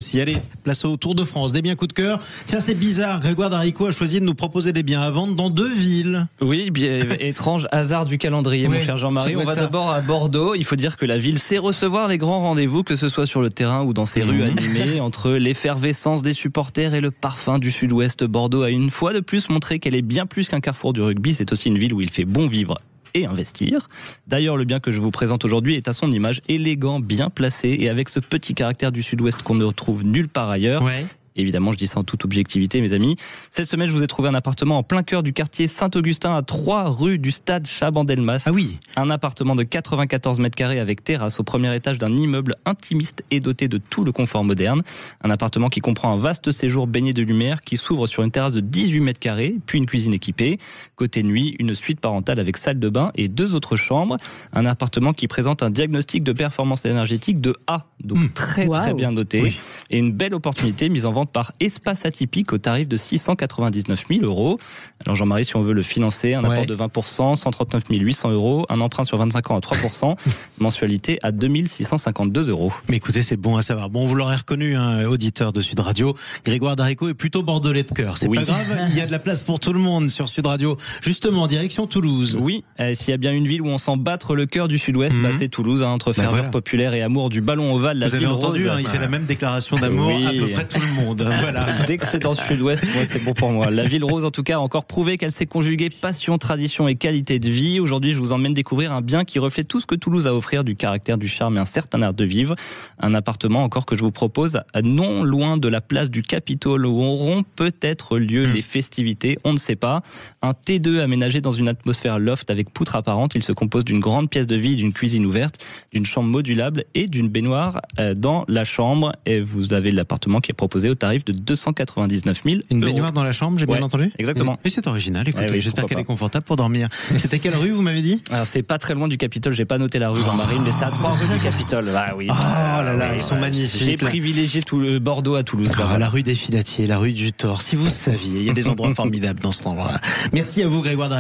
aussi. Allez, place au Tour de France. Des biens coup de cœur. Tiens, c'est bizarre. Grégoire Darico a choisi de nous proposer des biens à vendre dans 2 villes. Oui, étrange hasard du calendrier, mon cher Jean-Marie. On va d'abord à Bordeaux. Il faut dire que la ville sait recevoir les grands rendez-vous, que ce soit sur le terrain ou dans ses rues animées. Entre l'effervescence des supporters et le parfum du sud-ouest, Bordeaux a une fois de plus montré qu'elle est bien plus qu'un carrefour du rugby. C'est aussi une ville où il fait bon vivre et investir. D'ailleurs, le bien que je vous présente aujourd'hui est à son image, élégant, bien placé et avec ce petit caractère du sud-ouest qu'on ne retrouve nulle part ailleurs. Ouais. Évidemment, je dis ça en toute objectivité, mes amis. Cette semaine, je vous ai trouvé un appartement en plein cœur du quartier Saint-Augustin, à 3 rue du Stade Chabandelmas. Ah oui. Un appartement de 94 mètres carrés avec terrasse au premier étage d'un immeuble intimiste et doté de tout le confort moderne. Un appartement qui comprend un vaste séjour baigné de lumière qui s'ouvre sur une terrasse de 18 mètres carrés, puis une cuisine équipée. Côté nuit, une suite parentale avec salle de bain et 2 autres chambres. Un appartement qui présente un diagnostic de performance énergétique de A, donc très bien noté. Oui. Et une belle opportunité mise en vente par Espace Atypique au tarif de 699 000 €. Alors Jean-Marie, si on veut le financer, un apport de 20%, 139 800 €, un emprunt sur 25 ans à 3%, mensualité à 2 652 €. Mais écoutez, c'est bon à savoir. Bon, vous l'aurez reconnu, auditeur de Sud Radio, Grégoire Darico est plutôt bordelais de cœur. C'est pas grave, il y a de la place pour tout le monde sur Sud Radio. Justement, direction Toulouse. Oui, s'il y a bien une ville où on sent battre le cœur du Sud-Ouest, c'est Toulouse, entre ferveur populaire et amour du ballon ovale, la ville rose. Vous avez entendu, il fait la même déclaration d'amour à peu près tout le monde. Voilà. Dès que c'est dans le Sud-Ouest, moi, c'est bon pour moi. La ville rose, en tout cas, a encore prouvé qu'elle sait conjuguer passion, tradition et qualité de vie. Aujourd'hui, je vous emmène découvrir un bien qui reflète tout ce que Toulouse a à offrir, du caractère, du charme et un certain art de vivre. Un appartement encore que je vous propose, non loin de la place du Capitole, où auront peut-être lieu les festivités, on ne sait pas. Un T2 aménagé dans une atmosphère loft avec poutre apparente. Il se compose d'une grande pièce de vie, d'une cuisine ouverte, d'une chambre modulable et d'une baignoire dans la chambre. Et vous avez l'appartement qui est proposé au tarif de 299 000 €. Une baignoire dans la chambre, j'ai bien entendu. Exactement. Et c'est original, écoutez, j'espère qu'elle est confortable pour dormir. C'était quelle rue, vous m'avez dit? Alors, c'est pas très loin du Capitole, j'ai pas noté la rue Jean-Marie, mais c'est à 3 rues du Capitole. Ah oui. Oh là là, ils sont magnifiques. J'ai privilégié tout le Bordeaux à Toulouse. La rue des Filatiers, la rue du Thor. Si vous saviez, il y a des endroits formidables dans cet endroit-là. Merci à vous, Grégoire Darico.